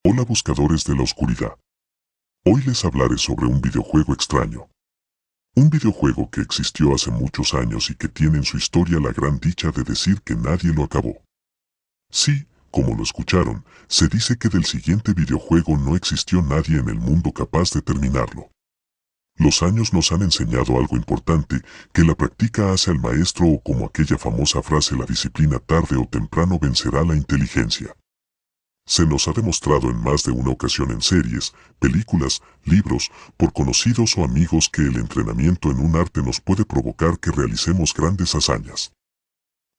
Hola buscadores de la oscuridad. Hoy les hablaré sobre un videojuego extraño. Un videojuego que existió hace muchos años y que tiene en su historia la gran dicha de decir que nadie lo acabó. Sí, como lo escucharon, se dice que del siguiente videojuego no existió nadie en el mundo capaz de terminarlo. Los años nos han enseñado algo importante, que la práctica hace al maestro, o como aquella famosa frase, la disciplina tarde o temprano vencerá la inteligencia. Se nos ha demostrado en más de una ocasión en series, películas, libros, por conocidos o amigos que el entrenamiento en un arte nos puede provocar que realicemos grandes hazañas.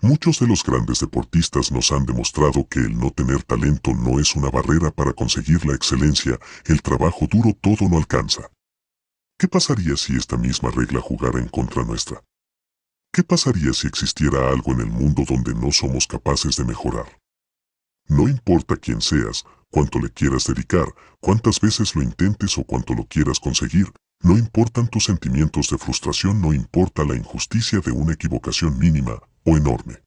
Muchos de los grandes deportistas nos han demostrado que el no tener talento no es una barrera para conseguir la excelencia, el trabajo duro todo lo alcanza. ¿Qué pasaría si esta misma regla jugara en contra nuestra? ¿Qué pasaría si existiera algo en el mundo donde no somos capaces de mejorar? No importa quién seas, cuánto le quieras dedicar, cuántas veces lo intentes o cuánto lo quieras conseguir, no importan tus sentimientos de frustración, no importa la injusticia de una equivocación mínima o enorme.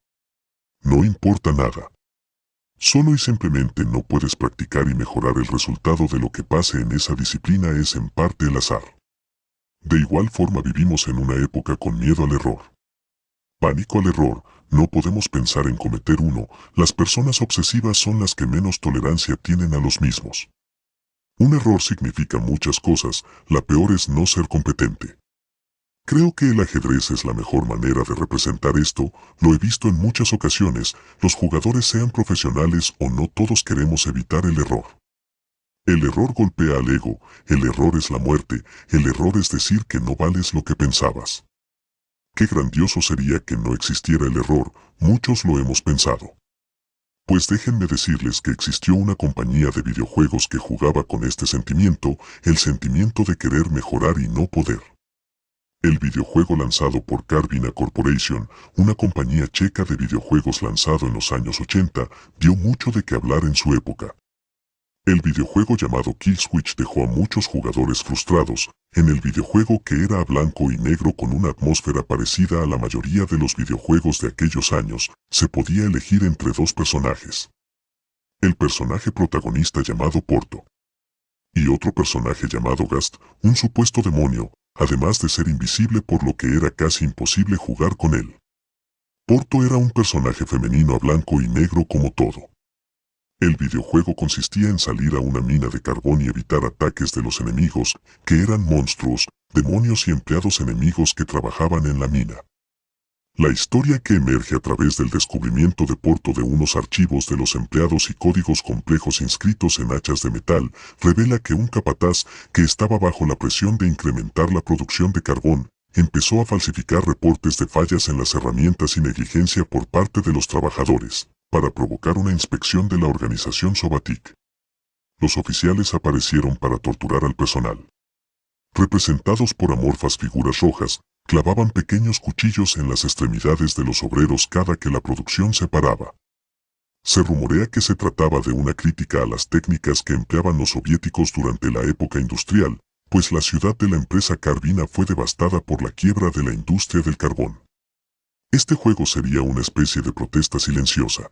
No importa nada. Solo y simplemente no puedes practicar y mejorar el resultado de lo que pase en esa disciplina es en parte el azar. De igual forma vivimos en una época con miedo al error. Pánico al error. No podemos pensar en cometer uno, las personas obsesivas son las que menos tolerancia tienen a los mismos. Un error significa muchas cosas, la peor es no ser competente. Creo que el ajedrez es la mejor manera de representar esto, lo he visto en muchas ocasiones, los jugadores sean profesionales o no, todos queremos evitar el error. El error golpea al ego, el error es la muerte, el error es decir que no vales lo que pensabas. Qué grandioso sería que no existiera el error, muchos lo hemos pensado. Pues déjenme decirles que existió una compañía de videojuegos que jugaba con este sentimiento, el sentimiento de querer mejorar y no poder. El videojuego lanzado por Carvina Corporation, una compañía checa de videojuegos lanzado en los años 80, dio mucho de qué hablar en su época. El videojuego llamado Kill Switch dejó a muchos jugadores frustrados. En el videojuego, que era a blanco y negro con una atmósfera parecida a la mayoría de los videojuegos de aquellos años, se podía elegir entre dos personajes. El personaje protagonista llamado Porto. Y otro personaje llamado Gast, un supuesto demonio, además de ser invisible por lo que era casi imposible jugar con él. Porto era un personaje femenino a blanco y negro como todo. El videojuego consistía en salir a una mina de carbón y evitar ataques de los enemigos, que eran monstruos, demonios y empleados enemigos que trabajaban en la mina. La historia que emerge a través del descubrimiento de Porto de unos archivos de los empleados y códigos complejos inscritos en hachas de metal, revela que un capataz, que estaba bajo la presión de incrementar la producción de carbón, empezó a falsificar reportes de fallas en las herramientas y negligencia por parte de los trabajadores, para provocar una inspección de la organización Sobatik. Los oficiales aparecieron para torturar al personal. Representados por amorfas figuras rojas, clavaban pequeños cuchillos en las extremidades de los obreros cada que la producción se paraba. Se rumorea que se trataba de una crítica a las técnicas que empleaban los soviéticos durante la época industrial, pues la ciudad de la empresa Carvina fue devastada por la quiebra de la industria del carbón. Este juego sería una especie de protesta silenciosa.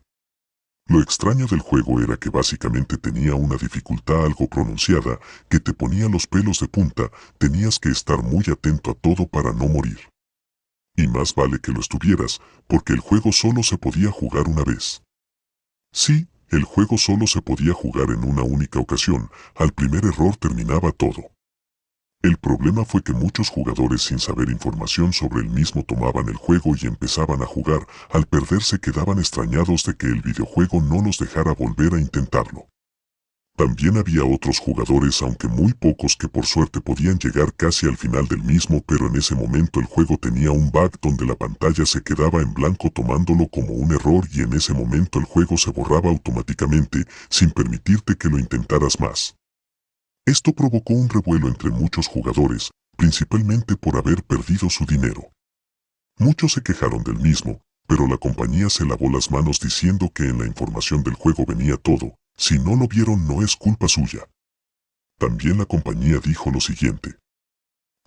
Lo extraño del juego era que básicamente tenía una dificultad algo pronunciada, que te ponía los pelos de punta, tenías que estar muy atento a todo para no morir. Y más vale que lo estuvieras, porque el juego solo se podía jugar una vez. Sí, el juego solo se podía jugar en una única ocasión, al primer error terminaba todo. El problema fue que muchos jugadores sin saber información sobre el mismo tomaban el juego y empezaban a jugar, al perderse quedaban extrañados de que el videojuego no los dejara volver a intentarlo. También había otros jugadores, aunque muy pocos, que por suerte podían llegar casi al final del mismo, pero en ese momento el juego tenía un bug donde la pantalla se quedaba en blanco tomándolo como un error y en ese momento el juego se borraba automáticamente, sin permitirte que lo intentaras más. Esto provocó un revuelo entre muchos jugadores, principalmente por haber perdido su dinero. Muchos se quejaron del mismo, pero la compañía se lavó las manos diciendo que en la información del juego venía todo, si no lo vieron no es culpa suya. También la compañía dijo lo siguiente.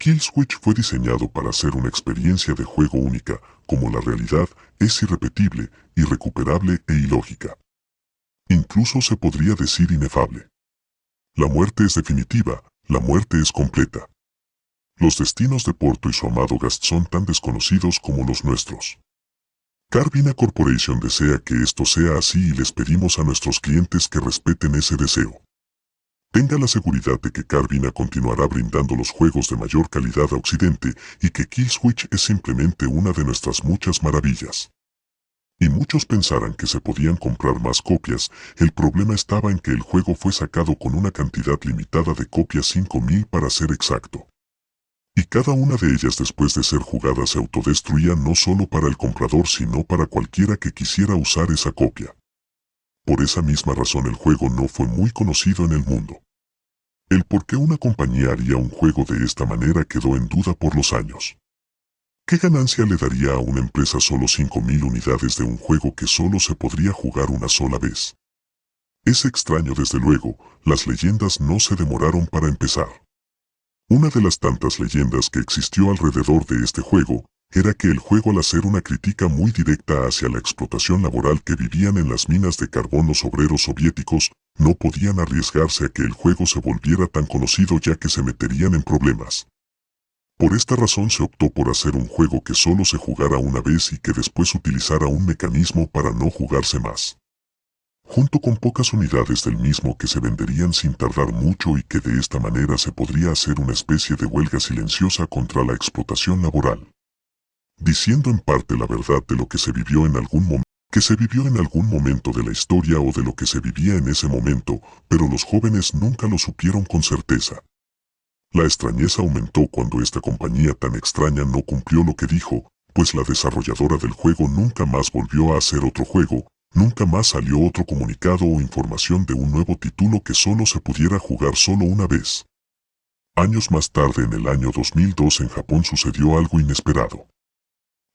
Kill Switch fue diseñado para ser una experiencia de juego única, como la realidad es irrepetible, irrecuperable e ilógica. Incluso se podría decir inefable. La muerte es definitiva, la muerte es completa. Los destinos de Porto y su amado Gast son tan desconocidos como los nuestros. Carvina Corporation desea que esto sea así y les pedimos a nuestros clientes que respeten ese deseo. Tenga la seguridad de que Carvina continuará brindando los juegos de mayor calidad a Occidente y que Kill Switch es simplemente una de nuestras muchas maravillas. Y muchos pensarán que se podían comprar más copias, el problema estaba en que el juego fue sacado con una cantidad limitada de copias, 5000 para ser exacto. Y cada una de ellas después de ser jugada se autodestruía no solo para el comprador sino para cualquiera que quisiera usar esa copia. Por esa misma razón el juego no fue muy conocido en el mundo. El por qué una compañía haría un juego de esta manera quedó en duda por los años. ¿Qué ganancia le daría a una empresa solo 5000 unidades de un juego que solo se podría jugar una sola vez? Es extraño desde luego, las leyendas no se demoraron para empezar. Una de las tantas leyendas que existió alrededor de este juego, era que el juego al hacer una crítica muy directa hacia la explotación laboral que vivían en las minas de carbón los obreros soviéticos, no podían arriesgarse a que el juego se volviera tan conocido ya que se meterían en problemas. Por esta razón se optó por hacer un juego que solo se jugara una vez y que después utilizara un mecanismo para no jugarse más. Junto con pocas unidades del mismo que se venderían sin tardar mucho y que de esta manera se podría hacer una especie de huelga silenciosa contra la explotación laboral. Diciendo en parte la verdad de lo que se vivió en algún momento de la historia o de lo que se vivía en ese momento, pero los jóvenes nunca lo supieron con certeza. La extrañeza aumentó cuando esta compañía tan extraña no cumplió lo que dijo, pues la desarrolladora del juego nunca más volvió a hacer otro juego, nunca más salió otro comunicado o información de un nuevo título que solo se pudiera jugar solo una vez. Años más tarde, en el año 2002, en Japón sucedió algo inesperado.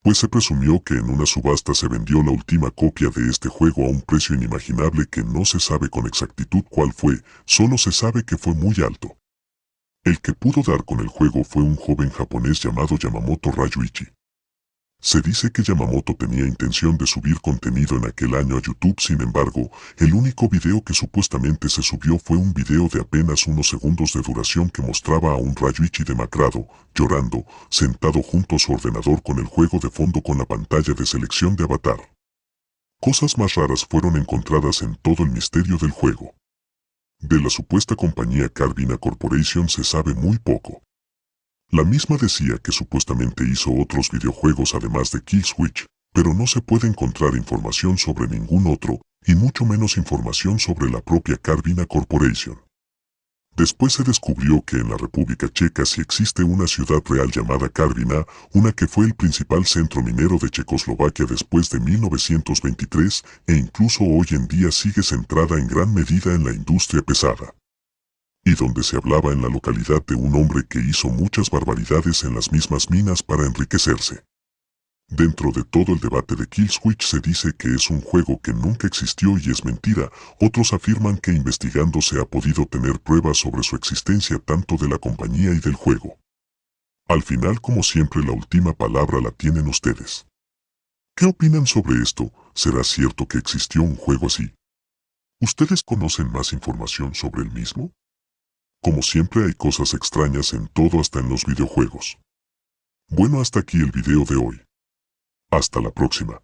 Pues se presumió que en una subasta se vendió la última copia de este juego a un precio inimaginable que no se sabe con exactitud cuál fue, solo se sabe que fue muy alto. El que pudo dar con el juego fue un joven japonés llamado Yamamoto Ryuichi. Se dice que Yamamoto tenía intención de subir contenido en aquel año a YouTube, sin embargo, el único video que supuestamente se subió fue un video de apenas unos segundos de duración que mostraba a un Ryuichi demacrado, llorando, sentado junto a su ordenador con el juego de fondo con la pantalla de selección de avatar. Cosas más raras fueron encontradas en todo el misterio del juego. De la supuesta compañía Carvina Corporation se sabe muy poco. La misma decía que supuestamente hizo otros videojuegos además de Kill Switch, pero no se puede encontrar información sobre ningún otro, y mucho menos información sobre la propia Carvina Corporation. Después se descubrió que en la República Checa sí existe una ciudad real llamada Karviná, una que fue el principal centro minero de Checoslovaquia después de 1923, e incluso hoy en día sigue centrada en gran medida en la industria pesada. Y donde se hablaba en la localidad de un hombre que hizo muchas barbaridades en las mismas minas para enriquecerse. Dentro de todo el debate de Kill Switch se dice que es un juego que nunca existió y es mentira, otros afirman que investigando se ha podido tener pruebas sobre su existencia tanto de la compañía y del juego. Al final, como siempre, la última palabra la tienen ustedes. ¿Qué opinan sobre esto? ¿Será cierto que existió un juego así? ¿Ustedes conocen más información sobre el mismo? Como siempre hay cosas extrañas en todo, hasta en los videojuegos. Bueno, hasta aquí el video de hoy. Hasta la próxima.